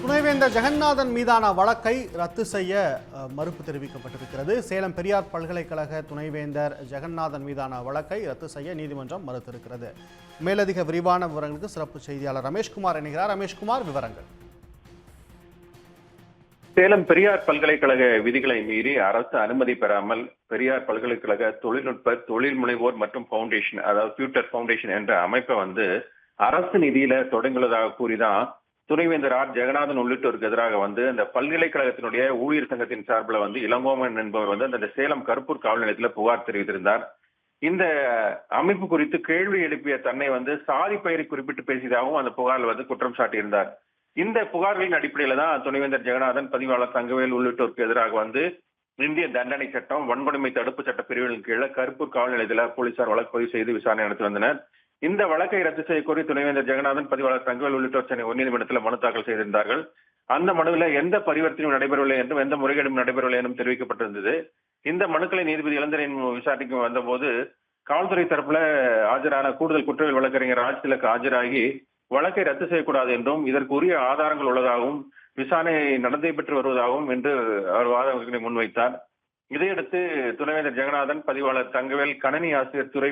துணைவேந்தர் ஜெகநாதன் மீதான வழக்கை ரத்து செய்ய மறுப்பு தெரிவிக்கப்பட்டிருக்கிறது. சேலம் பெரியார் பல்கலைக்கழக துணைவேந்தர் ஜெகநாதன் மீதான வழக்கை ரத்து செய்ய நீதிமன்றம் மறுத்திருக்கிறது. மேலதிக விரிவான விவரங்களுக்கு சிறப்பு செய்தியாளர் ரமேஷ்குமார் இணைகிறார். ரமேஷ்குமார், விவரங்கள். சேலம் பெரியார் பல்கலைக்கழக விதிகளை மீறி அரசு அனுமதி பெறாமல் பெரியார் பல்கலைக்கழக தொழில்நுட்ப தொழில் முனைவோர் மற்றும் பவுண்டேஷன், அதாவது ஃபியூச்சர் பவுண்டேஷன் என்ற அமைப்பை அரசு நிதியில தொடங்குவதாக கூறிதான் துணைவேந்தர் ஆர் ஜெகநாதன் உள்ளிட்டோருக்கு எதிராக அந்த பல்கலைக்கழகத்தினுடைய ஊழியர் சங்கத்தின் சார்பில் இளங்கோவன் என்பவர் அந்த சேலம் கருப்பூர் காவல் நிலையத்தில் புகார் தெரிவித்திருந்தார். இந்த அமைப்பு குறித்து கேள்வி எழுப்பிய தன்னை சாதி பெயரை குறிப்பிட்டு பேசியதாகவும் அந்த புகாரில் குற்றம் சாட்டியிருந்தார். இந்த புகார்களின் அடிப்படையில தான் துணைவேந்தர் ஜெகநாதன், பதிவாளர் தங்கவேல் உள்ளிட்டோருக்கு எதிராக இந்திய தண்டனை சட்டம், வன்கொடுமை தடுப்பு சட்ட பிரிவுகளின் கீழே கருப்பூர் காவல் நிலையத்தில் போலீசார் வழக்கு பதிவு செய்து விசாரணை நடத்தி வந்தனர். இந்த வழக்கை ரத்து செய்ய கோரி துணைவேந்தர் ஜெகநாதன், பதிவாளர் தங்கவேல் உள்ளிட்டோர் சென்னை உயர்நீதிமன்றத்தில் மனு தாக்கல் செய்திருந்தார்கள். அந்த மனுவில் எந்த பரிவர்த்தனையும் நடைபெறவில்லை என்றும் எந்த முறைகேடும் நடைபெறவில்லை என்றும் தெரிவிக்கப்பட்டிருந்தது. இந்த மனுக்களை நீதிபதி இளந்தரையன் விசாரணைக்கு வந்தபோது காவல்துறை தரப்புல ஆஜரான கூடுதல் குற்றவியல் வழக்கறிஞர் ராஜ்திலக் ஆஜராகி வழக்கை ரத்து செய்யக்கூடாது என்றும் இதற்குரிய ஆதாரங்கள் உள்ளதாகவும் விசாரணை நடைபெற்று வருவதாகவும் என்று அவர் வாதங்களை முன்வைத்தார். இதையடுத்து துணைவேந்தர் ஜெகநாதன், பதிவாளர் தங்கவேல், கணனித்துறை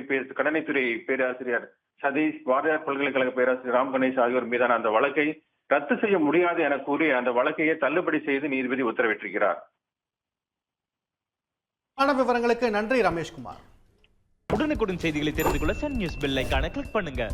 பேராசிரியர் சதீஷ், பாரதியார் பல்கலைக்கழக பேராசிரியர் ராம் கணேஷ் ஆகியோர் மீதான அந்த வழக்கை ரத்து செய்ய முடியாது என கூறி அந்த வழக்கையே தள்ளுபடி செய்து நீதிபதி உத்தரவிட்டிருக்கிறார். விவரங்களுக்கு நன்றி ரமேஷ்குமார். உடனுக்குடன் செய்திகளை தெரிந்து கொள்ள சன் நியூஸ் பெல் ஐகானை கிளிக் பண்ணுங்க.